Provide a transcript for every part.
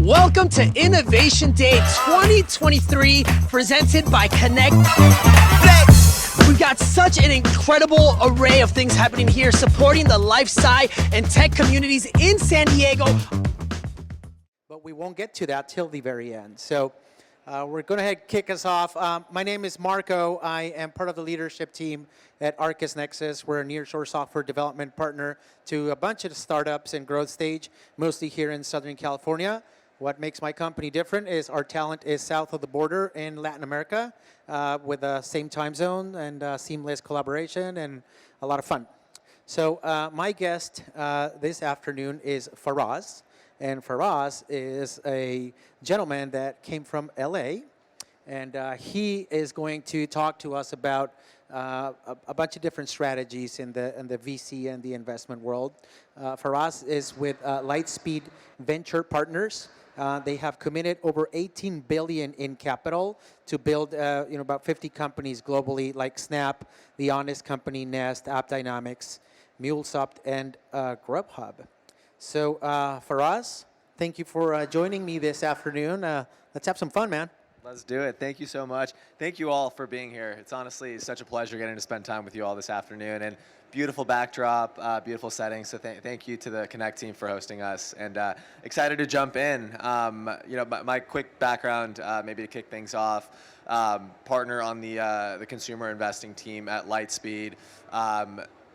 Welcome to Innovation Day 2023, presented by Connect. We've got such an incredible array of things happening here, supporting the life sci and tech communities in San Diego. But we won't get to that till the very end. So we're going to kick us off. My name is Marco. I am part of the leadership team at Arcus Nexus. We're a nearshore software development partner to a bunch of startups in growth stage, mostly here in Southern California. What makes my company different is our talent is south of the border in Latin America with the same time zone and seamless collaboration and a lot of fun. So my guest this afternoon is Faraz. And Faraz is a gentleman that came from LA. And he is going to talk to us about a bunch of different strategies in the VC and the investment world. Faraz is with Lightspeed Venture Partners. They have committed over 18 billion in capital to build about 50 companies globally, like Snap, The Honest Company, Nest, AppDynamics, MuleSoft, and Grubhub. So Faraz, thank you for joining me this afternoon. Let's have some fun, man. Let's do it. Thank you so much. Thank you all for being here. It's honestly such a pleasure getting to spend time with you all this afternoon. And beautiful backdrop, beautiful setting. So thank you to the Connect team for hosting us. And excited to jump in. My quick background, maybe to kick things off. Partner on the consumer investing team at Lightspeed.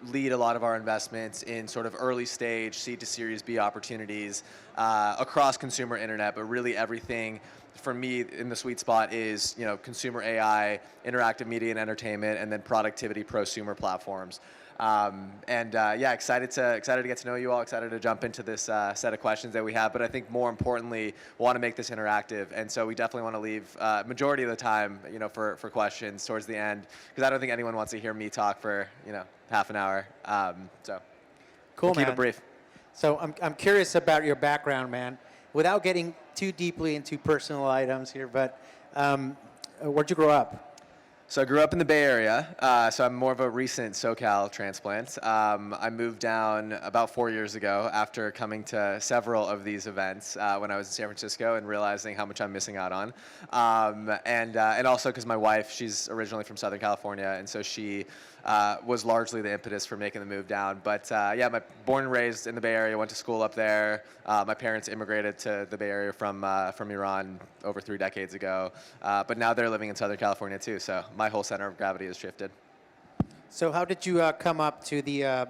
Lead a lot of our investments in sort of early stage seed to Series B opportunities across consumer internet, but really everything for me in the sweet spot is consumer AI, interactive media and entertainment, and then productivity prosumer platforms. Excited to get to know you all. Excited to jump into this set of questions that we have. But I think more importantly, want to make this interactive, and so we definitely want to leave majority of the time, for questions towards the end, because I don't think anyone wants to hear me talk for half an hour. So cool, we'll keep man. it brief. So I'm curious about your background, man. Without getting too deeply into personal items here, but where'd you grow up? So I grew up in the Bay Area, so I'm more of a recent SoCal transplant. I moved down about 4 years ago after coming to several of these events when I was in San Francisco and realizing how much I'm missing out on. And also because my wife, she's originally from Southern California, and so she was largely the impetus for making the move down. But born and raised in the Bay Area, went to school up there. My parents immigrated to the Bay Area from Iran over 3 decades ago, but now they're living in Southern California too. So my whole center of gravity has shifted. So how did you come up to the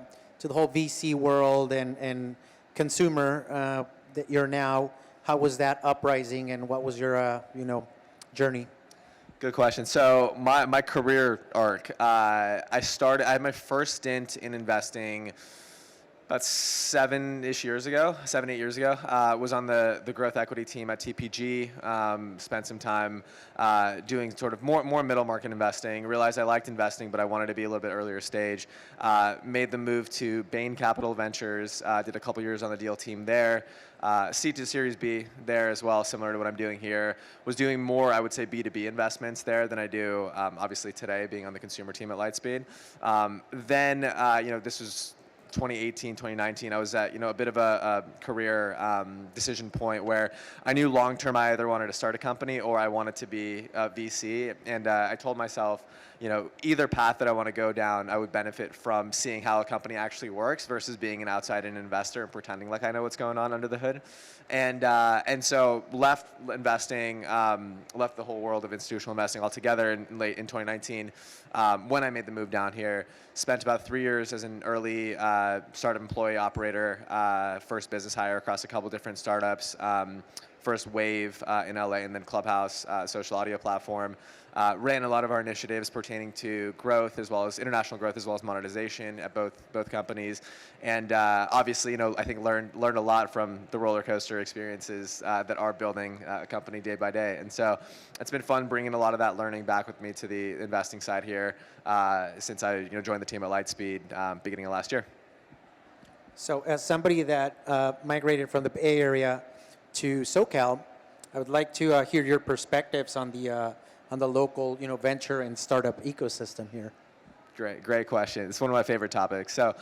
whole VC world and consumer that you're now? How was that uprising, and what was your journey? Good question. So my career arc, I had my first stint in investing about 7, 8 years ago. Was on the growth equity team at TPG. Spent some time doing sort of more middle market investing. Realized I liked investing, but I wanted to be a little bit earlier stage. Made the move to Bain Capital Ventures. Did a couple years on the deal team there. Seed to Series B there as well, similar to what I'm doing here. Was doing more, I would say, B2B investments there than I do, obviously today, being on the consumer team at Lightspeed. This was 2018, 2019, I was at a bit of a career decision point where I knew long-term I either wanted to start a company or I wanted to be a VC. And I told myself, either path that I want to go down, I would benefit from seeing how a company actually works versus being an outside investor and pretending like I know what's going on under the hood. And so left investing, left the whole world of institutional investing altogether in 2019 when I made the move down here. Spent about 3 years as an early startup employee operator, first business hire across a couple different startups. First Wave in LA, and then Clubhouse, social audio platform. Ran a lot of our initiatives pertaining to growth, as well as international growth, as well as monetization at both companies. And obviously, I think learned a lot from the roller coaster experiences that are building a company day by day. And so it's been fun bringing a lot of that learning back with me to the investing side here since I joined the team at Lightspeed beginning of last year. So as somebody that migrated from the Bay Area to SoCal, I would like to hear your perspectives on the local venture and startup ecosystem here. Great question. It's one of my favorite topics. So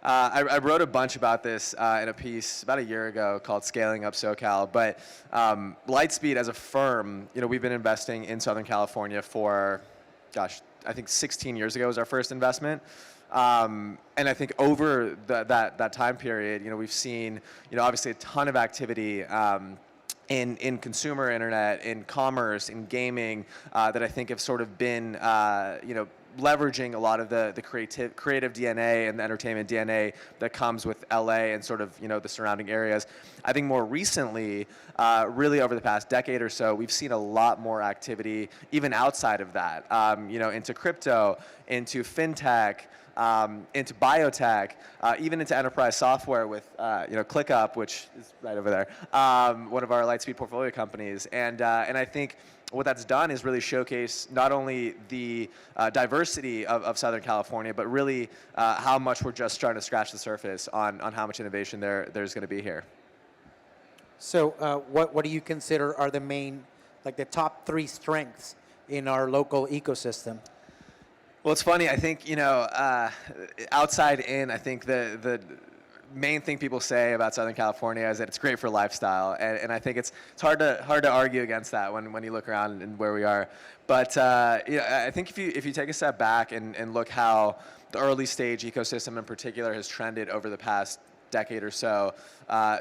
I wrote a bunch about this in a piece about a year ago called Scaling Up SoCal. But Lightspeed as a firm, we've been investing in Southern California for, gosh, I think 16 years ago was our first investment. And I think over that time period, we've seen, obviously a ton of activity in consumer internet, in commerce, in gaming, that I think have sort of been, leveraging a lot of the creative DNA and the entertainment DNA that comes with LA and sort of, the surrounding areas. I think more recently, really over the past decade or so, we've seen a lot more activity even outside of that, into crypto, into fintech, into biotech, even into enterprise software with ClickUp, which is right over there, one of our Lightspeed portfolio companies. And I think what that's done is really showcase not only the diversity of Southern California, but really how much we're just starting to scratch the surface on how much innovation there's going to be here. So what do you consider are the main, the top 3 strengths in our local ecosystem? Well, it's funny. I think, outside in, I think the main thing people say about Southern California is that it's great for lifestyle, and I think it's hard to argue against that when you look around and where we are. But I think if you take a step back and look how the early stage ecosystem in particular has trended over the past decade or so,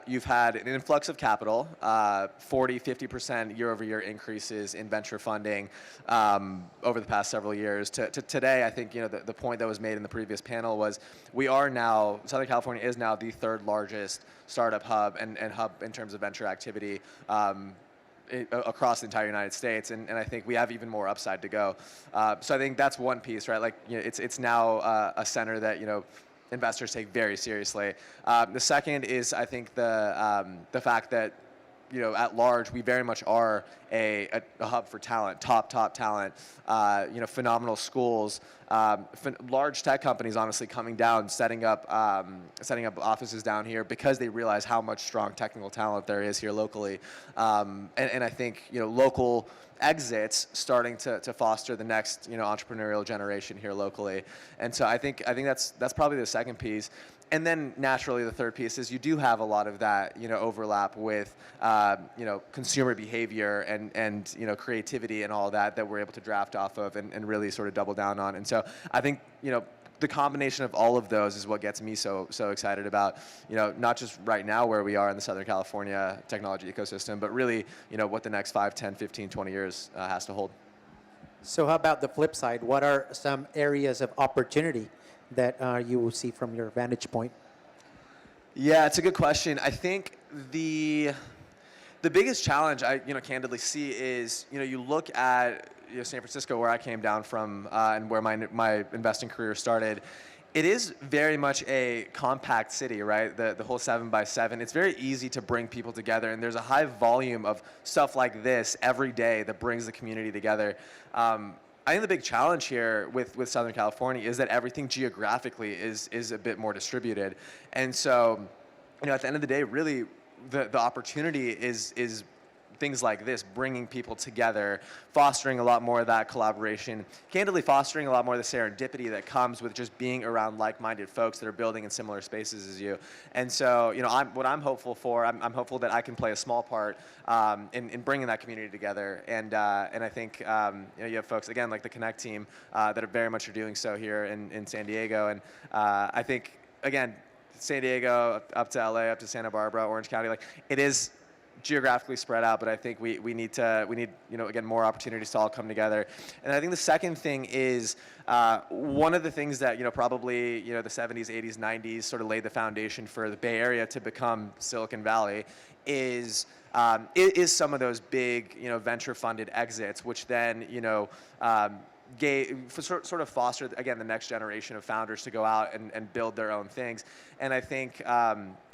you've had an influx of capital, 40-50% year-over-year increases in venture funding over the past several years. To today, I think the point that was made in the previous panel was Southern California is now the 3rd largest startup hub and hub in terms of venture activity across the entire United States, and I think we have even more upside to go. So I think that's one piece, right? It's now a center that investors take very seriously. The second is, I think, the fact that at large we very much are a hub for talent, top talent, phenomenal schools, large tech companies honestly coming down, setting up offices down here because they realize how much strong technical talent there is here locally, and I think local exits starting to foster the next entrepreneurial generation here locally. And so I think that's probably the second piece. And then naturally the third piece is you do have a lot of that overlap with consumer behavior and creativity and all that we're able to draft off of and really sort of double down on. And so I think the combination of all of those is what gets me so excited about, not just right now where we are in the Southern California technology ecosystem, but really, what the next 5, 10, 15, 20 years has to hold. So how about the flip side? What are some areas of opportunity that you will see from your vantage point? Yeah, it's a good question. I think the biggest challenge I candidly see is you look at San Francisco, where I came down from, and where my investing career started. It is very much a compact city, right? The whole 7x7. It's very easy to bring people together, and there's a high volume of stuff like this every day that brings the community together. I think the big challenge here with Southern California is that everything geographically is a bit more distributed, and so at the end of the day, really the opportunity is things like this, bringing people together, fostering a lot more of that collaboration, candidly fostering a lot more of the serendipity that comes with just being around like-minded folks that are building in similar spaces as you. And so, what I'm hopeful for, I'm hopeful that I can play a small part in bringing that community together. And I think you have folks, again, like the Connect team that are very much doing so here in San Diego. And I think, again, San Diego up to LA, up to Santa Barbara, Orange County, it is geographically spread out, but I think we need again more opportunities to all come together. And I think the second thing is one of the things that probably the 70s, 80s, 90s sort of laid the foundation for the Bay Area to become Silicon Valley is some of those big venture funded exits, which then sort of fostered again the next generation of founders to go out and build their own things. And I think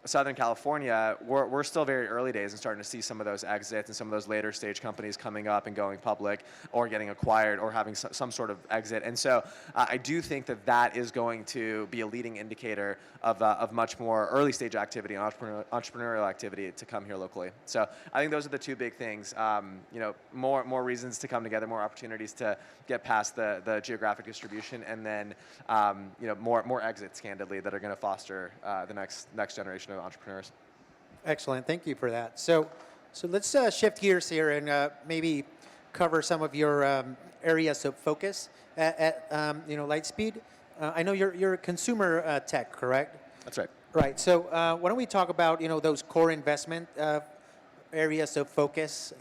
Southern California, we're still very early days and starting to see some of those exits and some of those later stage companies coming up and going public or getting acquired or having some sort of exit. And so I do think that that is going to be a leading indicator of much more early stage activity and entrepreneurial activity to come here locally. So I think those are the two big things. More reasons to come together, more opportunities to get past the geographic distribution, and then more exits, candidly, that are going to foster the next generation of entrepreneurs. Excellent. Thank you for that. So let's shift gears here and maybe cover some of your areas of focus at Lightspeed. I know you're consumer tech, correct? That's right. Right. So why don't we talk about those core investment areas of focus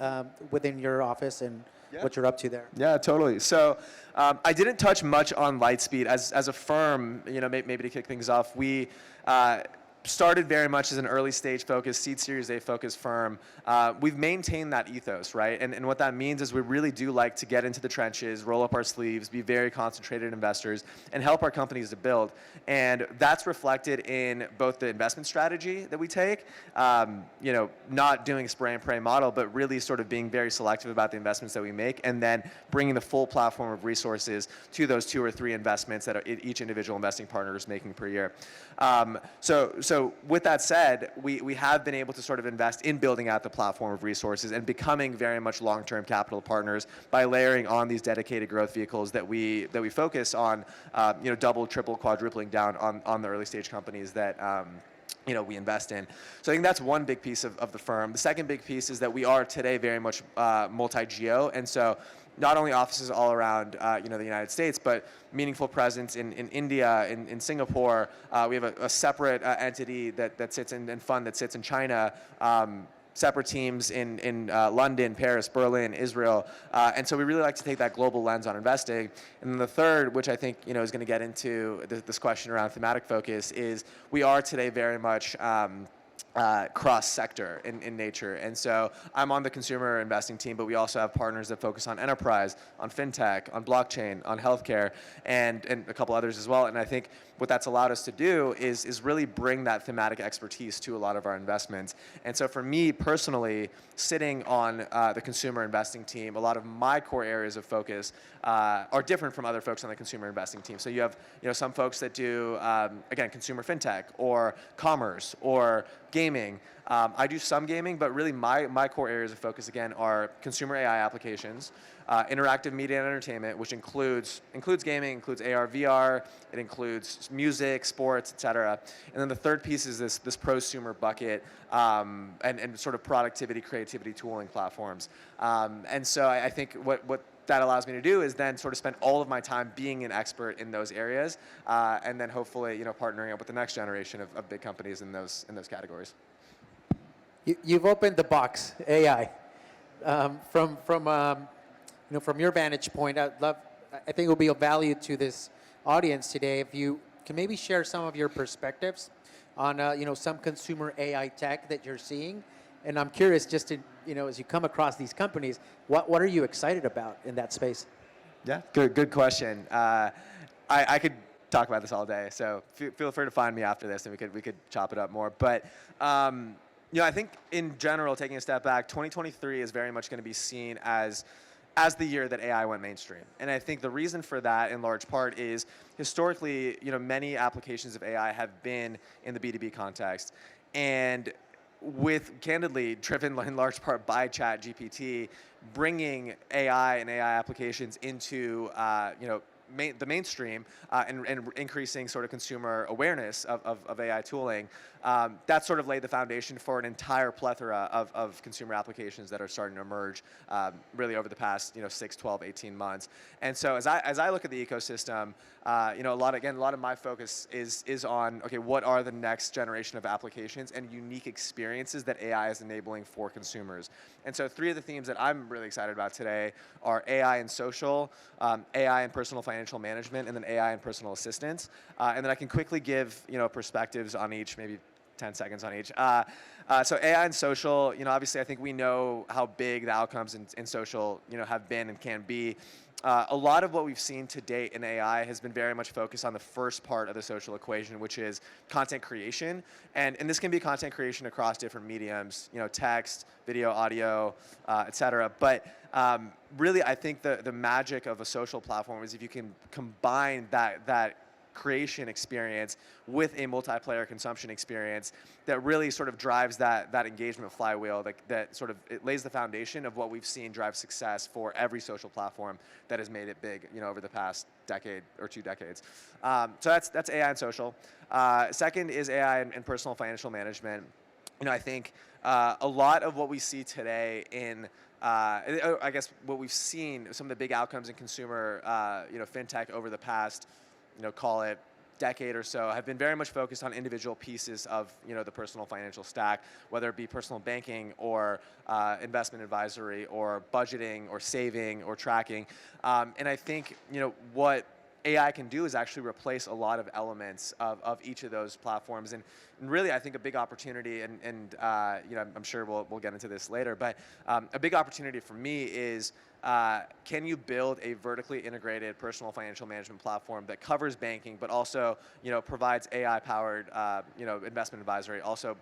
within your office and what you're up to there? Yeah, totally. So I didn't touch much on Lightspeed as a firm. Maybe to kick things off, we started very much as an early stage focused, seed series A focused firm. We've maintained that ethos, right? And what that means is we really do like to get into the trenches, roll up our sleeves, be very concentrated investors, and help our companies to build. And that's reflected in both the investment strategy that we take, not doing a spray and pray model, but really sort of being very selective about the investments that we make, and then bringing the full platform of resources to those 2 or 3 investments that each individual investing partner is making per year. So with that said, we have been able to sort of invest in building out the platform of resources and becoming very much long-term capital partners by layering on these dedicated growth vehicles that we focus on, double, triple, quadrupling down on the early stage companies that we invest in. So I think that's one big piece of the firm. The second big piece is that we are today very much multi-geo, and so not only offices all around the United States, but meaningful presence in India, in Singapore. We have a separate entity that sits in fund that sits in China. Separate teams in London, Paris, Berlin, Israel, and so we really like to take that global lens on investing. And then the third, which I think is going to get into this question around thematic focus, is we are today very much cross-sector in nature. And so I'm on the consumer investing team, but we also have partners that focus on enterprise, on fintech, on blockchain, on healthcare, and a couple others as well. And I think what that's allowed us to do is really bring that thematic expertise to a lot of our investments. And so for me personally, sitting on the consumer investing team, a lot of my core areas of focus are different from other folks on the consumer investing team. So you have some folks that do, again, consumer fintech or commerce or gaming. I do some gaming, but really my core areas of focus, again, are consumer AI applications, interactive media and entertainment, which includes gaming, includes AR, VR, it includes music, sports, et cetera. And then the third piece is this prosumer bucket and sort of productivity, creativity tooling platforms. And so I think what that allows me to do is then sort of spend all of my time being an expert in those areas, and then hopefully partnering up with the next generation of big companies in those categories. You've opened the box, AI. From your vantage point, I think it will be of value to this audience today if you can maybe share some of your perspectives on some consumer AI tech that you're seeing. And I'm curious, just to as you come across these companies, what are you excited about in that space? Yeah, good question. I could talk about this all day, so feel free to find me after this, and we could chop it up more. But I think in general, taking a step back, 2023 is very much going to be seen as the year that AI went mainstream. And I think the reason for that, in large part, is historically, many applications of AI have been in the B2B context, and candidly driven in large part by ChatGPT, bringing AI and AI applications into the mainstream and increasing sort of consumer awareness of AI tooling. That sort of laid the foundation for an entire plethora of consumer applications that are starting to emerge really over the past 6, 12, 18 months. And so as I look at the ecosystem, a lot of my focus is on, okay, what are the next generation of applications and unique experiences that AI is enabling for consumers? And so 3 of the themes that I'm really excited about today are AI and social, AI and personal financial management, and then AI and personal assistance. And then I can quickly give perspectives on each, maybe 10 seconds on each. So AI and social, obviously I think we know how big the outcomes in social, have been and can be. a lot of what we've seen to date in AI has been very much focused on the first part of the social equation, which is content creation. And this can be content creation across different mediums, text, video, audio, et cetera. But really, I think the magic of a social platform is if you can combine that creation experience with a multiplayer consumption experience that really sort of drives that engagement flywheel that sort of it lays the foundation of what we've seen drive success for every social platform that has made it big, over the past decade or 2 decades. So that's AI and social. Second is AI and personal financial management. I think a lot of what we see today in I guess what we've seen, some of the big outcomes in consumer fintech over the past call it decade or so, have been very much focused on individual pieces of the personal financial stack, whether it be personal banking or investment advisory or budgeting or saving or tracking. And I think what AI can do is actually replace a lot of elements of each of those platforms. And really, I think a big opportunity, and I'm sure we'll get into this later, but a big opportunity for me is can you build a vertically integrated personal financial management platform that covers banking, but also provides AI-powered investment advisory, also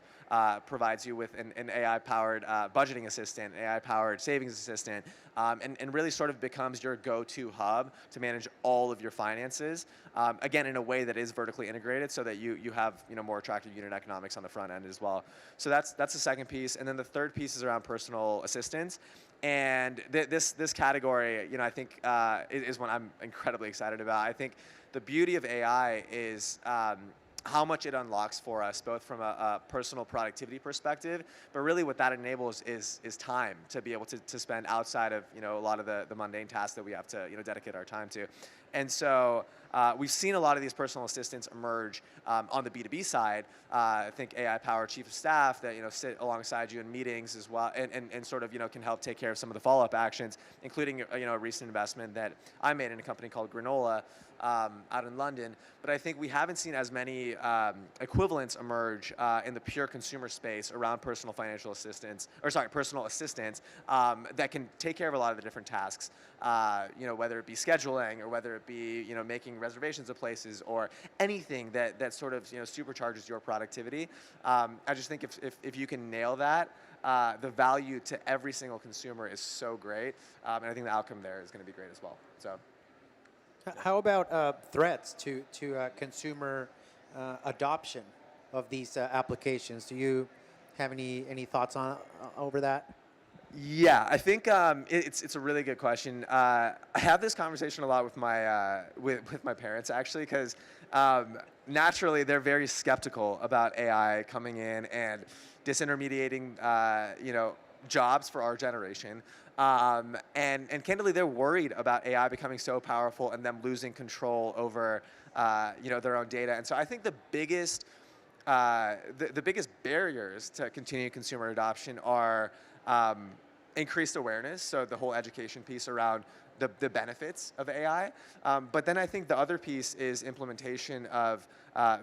provides you with an AI-powered budgeting assistant, AI-powered savings assistant, and really sort of becomes your go-to hub to manage all of your finances, again, in a way that is vertically integrated so that you have more attractive unit economics on the front end as well. So that's the second piece. And then the third piece is around personal assistance. And this category, I think, is one I'm incredibly excited about. I think the beauty of AI is how much it unlocks for us, both from a personal productivity perspective, but really what that enables is time to be able to spend outside of a lot of the mundane tasks that we have to dedicate our time to. And so we've seen a lot of these personal assistants emerge on the B2B side. I think AI-powered chief of staff that sit alongside you in meetings as well, and sort of can help take care of some of the follow-up actions, including a recent investment that I made in a company called Granola out in London. But I think we haven't seen as many equivalents emerge in the pure consumer space around personal financial assistance, personal assistants that can take care of a lot of the different tasks. Whether it be scheduling or whether it be making reservations of places or anything that sort of supercharges your productivity. I just think if you can nail that, the value to every single consumer is so great, and I think the outcome there is going to be great as well. So. How about threats to consumer adoption of these applications? Do you have any thoughts on over that? Yeah, I think it's a really good question. I have this conversation a lot with my with my parents actually, because naturally they're very skeptical about AI coming in and disintermediating jobs for our generation. And candidly, they're worried about AI becoming so powerful and them losing control over their own data. And so I think the biggest barriers to continued consumer adoption are increased awareness, so the whole education piece around the benefits of AI. But then I think the other piece is implementation of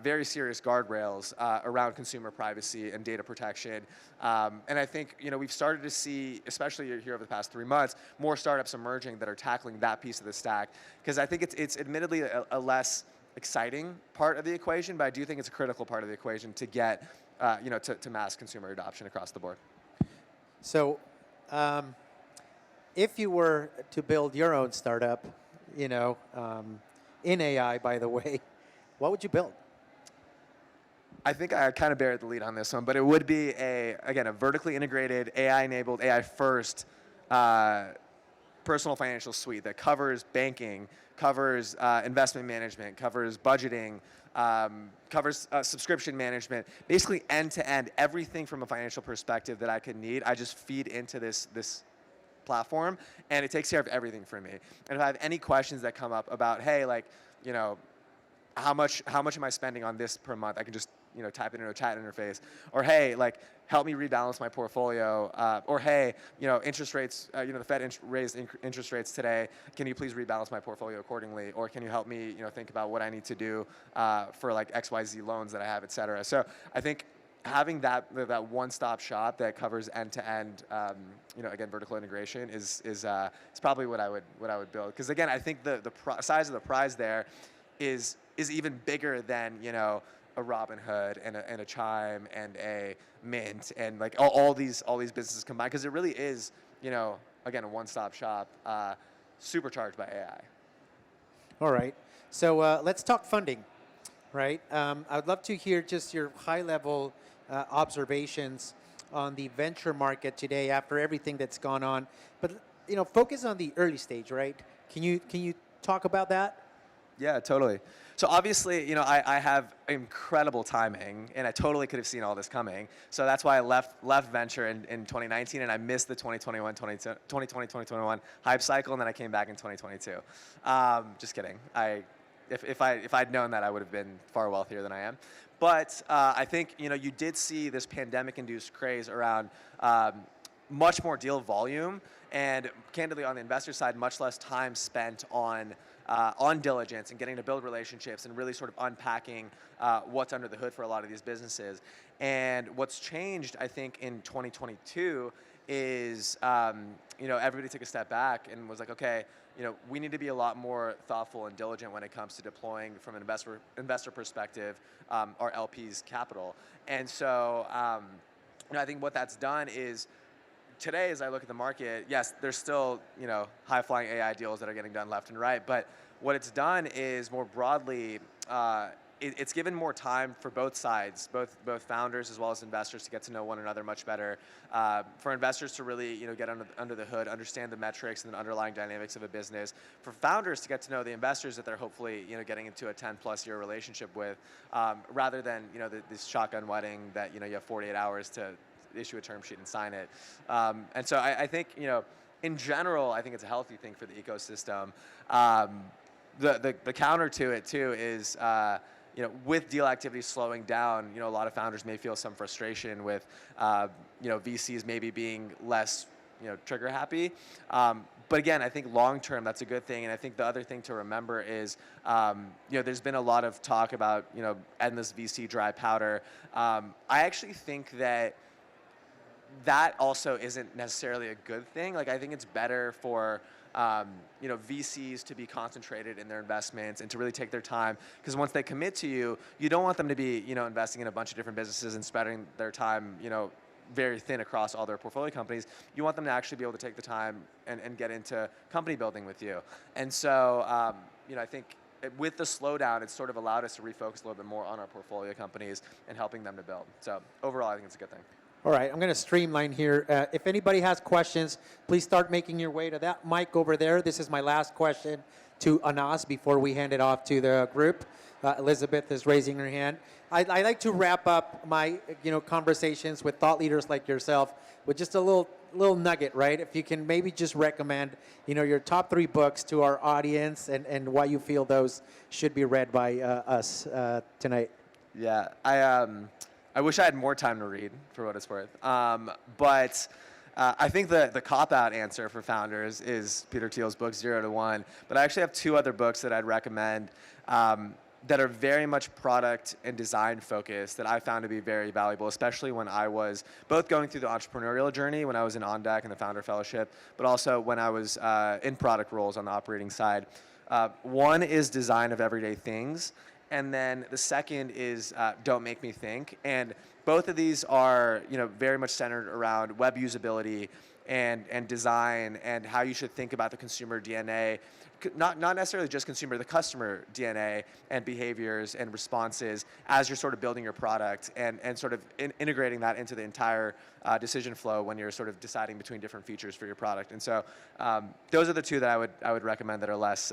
very serious guardrails around consumer privacy and data protection. And I think we've started to see, especially here over the past 3 months, more startups emerging that are tackling that piece of the stack. Because I think it's admittedly a less exciting part of the equation, but I do think it's a critical part of the equation to get to mass consumer adoption across the board. So, if you were to build your own startup, in AI, by the way, what would you build? I think I kind of buried the lead on this one, but it would be a vertically integrated, AI-enabled, AI-first personal financial suite that covers banking, covers investment management, covers budgeting, covers subscription management, basically end-to-end, everything from a financial perspective that I could need. I just feed into this platform, and it takes care of everything for me. And if I have any questions that come up about, hey, how much am I spending on this per month? I can just type it into a chat interface. Or hey, help me rebalance my portfolio. Or hey, interest rates. The Fed raised interest rates today. Can you please rebalance my portfolio accordingly? Or can you help me think about what I need to do for XYZ loans that I have, et cetera. So I think having that one-stop shop that covers end-to-end, again, vertical integration is probably what I would build. Because again, I think the size of the prize there is even bigger than a Robinhood and a Chime and a Mint and like all these businesses combined. Because it really is again a one-stop shop, supercharged by AI. All right. So let's talk funding, right? I would love to hear just your high-level observations on the venture market today after everything that's gone on. But focus on the early stage, right? Can you talk about that? Yeah, totally. So obviously, I have incredible timing, and I totally could have seen all this coming. So that's why I left venture in 2019, and I missed the 2020-2021 hype cycle, and then I came back in 2022. Just kidding. If I'd known that, I would have been far wealthier than I am. But I think you did see this pandemic-induced craze around much more deal volume, and candidly, on the investor side, much less time spent on diligence and getting to build relationships and really sort of unpacking what's under the hood for a lot of these businesses. And what's changed, I think, in 2022 is everybody took a step back and was like, okay, we need to be a lot more thoughtful and diligent when it comes to deploying from an investor perspective our LP's capital. And so I think what that's done is today, as I look at the market, yes, there's still high-flying AI deals that are getting done left and right. But what it's done is more broadly, it's given more time for both sides, both founders as well as investors, to get to know one another much better. For investors to really get under the hood, understand the metrics and the underlying dynamics of a business. For founders to get to know the investors that they're hopefully getting into a 10+ year relationship with, rather than this shotgun wedding that you have 48 hours to issue a term sheet and sign it. And so I think, in general, I think it's a healthy thing for the ecosystem. The counter to it too is, with deal activity slowing down, a lot of founders may feel some frustration with, VCs maybe being less, trigger happy. But again, I think long term that's a good thing. And I think the other thing to remember is, there's been a lot of talk about, endless VC dry powder. I actually think that also isn't necessarily a good thing. Like, I think it's better for VCs to be concentrated in their investments and to really take their time, because once they commit to you, you don't want them to be investing in a bunch of different businesses and spreading their time very thin across all their portfolio companies. You want them to actually be able to take the time and get into company building with you. And so I think with the slowdown, it's sort of allowed us to refocus a little bit more on our portfolio companies and helping them to build. So overall, I think it's a good thing. All right, I'm going to streamline here. If anybody has questions, please start making your way to that mic over there. This is my last question to Anas before we hand it off to the group. Elizabeth is raising her hand. I like to wrap up my conversations with thought leaders like yourself with just a little nugget, right? If you can maybe just recommend your top 3 books to our audience and why you feel those should be read by us tonight. Yeah, I wish I had more time to read, for what it's worth. But I think the cop-out answer for founders is Peter Thiel's book, 0 to 1. But I actually have 2 other books that I'd recommend that are very much product and design focused that I found to be very valuable, especially when I was both going through the entrepreneurial journey, when I was in OnDeck and the Founder Fellowship, but also when I was in product roles on the operating side. One is Design of Everyday Things. And then the second is Don't Make Me Think. And both of these are very much centered around web usability and design and how you should think about the consumer DNA. Not necessarily just consumer, the customer DNA and behaviors and responses as you're sort of building your product and sort of integrating that into the entire decision flow when you're sort of deciding between different features for your product. And so those are the 2 that I would recommend that are less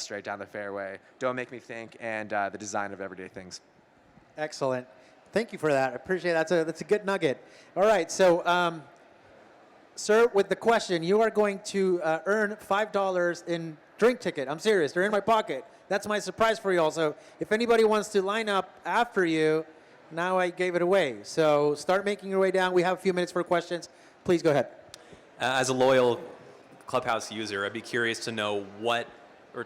straight down the fairway. Don't Make Me Think and The Design of Everyday Things. Excellent. Thank you for that. I appreciate it. That's a good nugget. All right, so sir, with the question, you are going to earn $5 in drink ticket. I'm serious. They're in my pocket. That's my surprise for you all. So if anybody wants to line up after you, now I gave it away. So start making your way down. We have a few minutes for questions. Please go ahead. As a loyal Clubhouse user, I'd be curious to know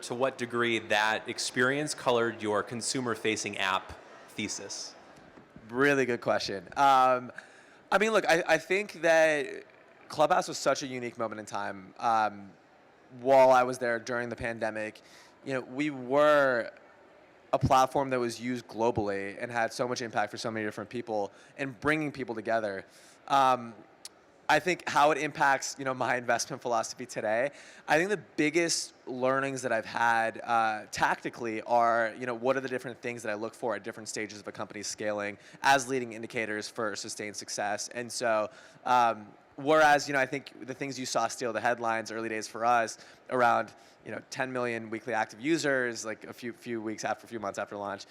to what degree that experience colored your consumer-facing app thesis. Really good question. I mean, look, I think that Clubhouse was such a unique moment in time. While I was there during the pandemic, we were a platform that was used globally and had so much impact for so many different people and bringing people together. I think how it impacts, my investment philosophy today. I think the biggest learnings that I've had tactically are, what are the different things that I look for at different stages of a company's scaling as leading indicators for sustained success. And so, whereas, I think the things you saw steal the headlines early days for us around, 10 million weekly active users, like a few months after launch.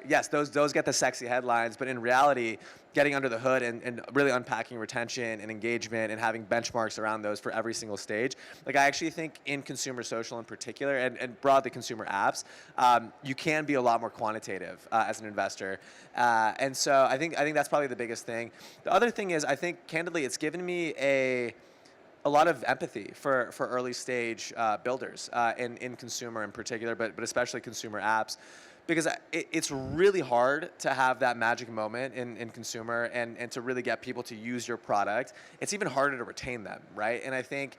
Yes, those get the sexy headlines, but in reality, getting under the hood and really unpacking retention and engagement and having benchmarks around those for every single stage. I actually think in consumer social in particular and broadly consumer apps, you can be a lot more quantitative as an investor. And so I think that's probably the biggest thing. The other thing is, I think candidly, it's given me a lot of empathy for early stage builders in consumer in particular, but especially consumer apps. Because it's really hard to have that magic moment in consumer and to really get people to use your product. It's even harder to retain them, right? And I think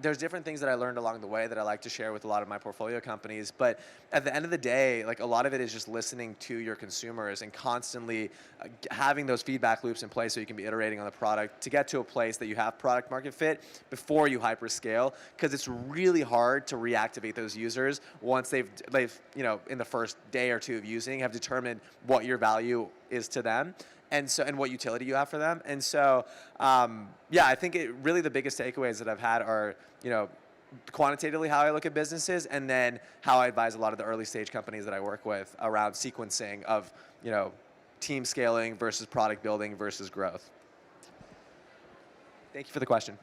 there's different things that I learned along the way that I like to share with a lot of my portfolio companies. But at the end of the day, a lot of it is just listening to your consumers and constantly having those feedback loops in place so you can be iterating on the product to get to a place that you have product market fit before you hyper scale. Because it's really hard to reactivate those users once they've in the first day or two of using have determined what your value is to them and what utility you have for them. And so I think really the biggest takeaways that I've had are quantitatively how I look at businesses and then how I advise a lot of the early stage companies that I work with around sequencing of team scaling versus product building versus growth. Thank you for the question.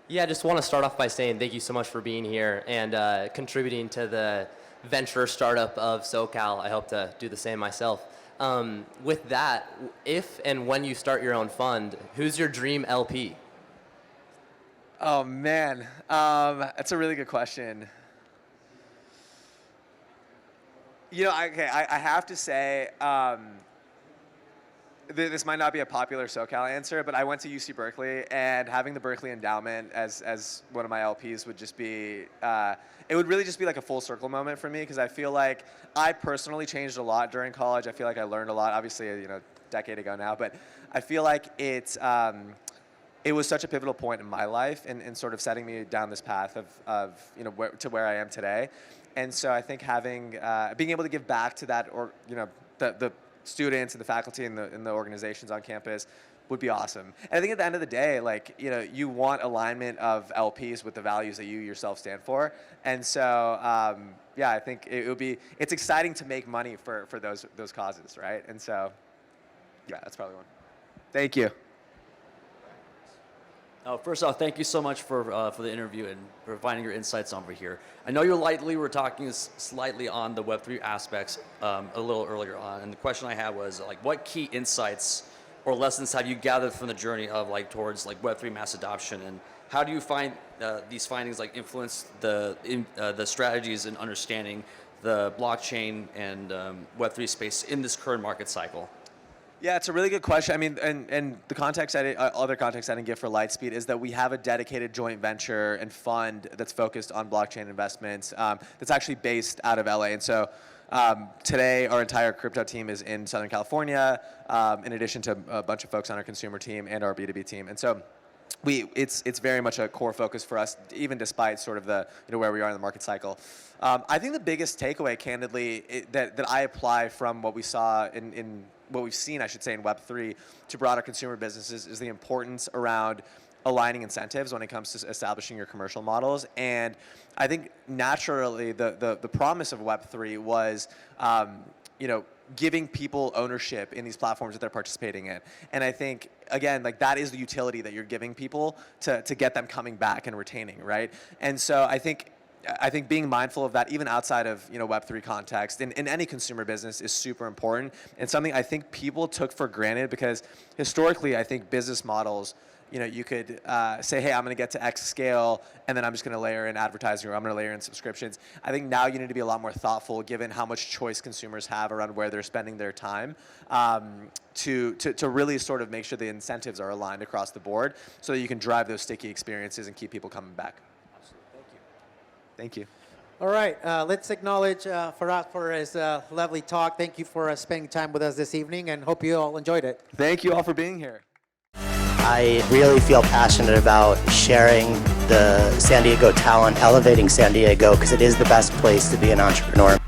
Yeah, I just want to start off by saying thank you so much for being here and contributing to the venture startup of SoCal. I hope to do the same myself. With that, if and when you start your own fund, who's your dream LP? Oh man, that's a really good question. I have to say, this might not be a popular SoCal answer, but I went to UC Berkeley, and having the Berkeley Endowment as one of my LPs would just be, it would really just be like a full circle moment for me, because I feel like I personally changed a lot during college. I feel like I learned a lot, obviously, a decade ago now, but I feel like it was such a pivotal point in my life and sort of setting me down this path of to where I am today. And so I think being able to give back to that, or the students and the faculty and the organizations on campus would be awesome. And I think at the end of the day, you want alignment of LPs with the values that you yourself stand for. And so, I think it's exciting to make money for those causes, right? And so, that's probably one. Thank you. First off, thank you so much for the interview and providing your insights over here. I know you were talking slightly on the Web3 aspects a little earlier on, and the question I had was what key insights or lessons have you gathered from the journey of towards Web3 mass adoption, and how do you find these findings influence the strategies in understanding the blockchain and Web3 space in this current market cycle? Yeah, it's a really good question. I mean, and the context other context I didn't give for Lightspeed is that we have a dedicated joint venture and fund that's focused on blockchain investments that's actually based out of LA. And so today our entire crypto team is in Southern California, in addition to a bunch of folks on our consumer team and our B2B team. And so it's very much a core focus for us, even despite sort of the where we are in the market cycle. I think the biggest takeaway, candidly, that I apply from what we saw in what we've seen, I should say, in Web3 to broader consumer businesses is the importance around aligning incentives when it comes to establishing your commercial models. And I think naturally the promise of Web3 was giving people ownership in these platforms that they're participating in. And I think, again, that is the utility that you're giving people to get them coming back and retaining, right? And so I think being mindful of that, even outside of Web3 context, in any consumer business, is super important, and something I think people took for granted, because historically I think business models you could say, hey, I'm going to get to X scale, and then I'm just going to layer in advertising, or I'm going to layer in subscriptions. I think now you need to be a lot more thoughtful, given how much choice consumers have around where they're spending their time, to really sort of make sure the incentives are aligned across the board, so that you can drive those sticky experiences and keep people coming back. Absolutely. Thank you. All right, let's acknowledge Faraz for his lovely talk. Thank you for spending time with us this evening, and hope you all enjoyed it. Thank you all for being here. I really feel passionate about sharing the San Diego talent, elevating San Diego, because it is the best place to be an entrepreneur.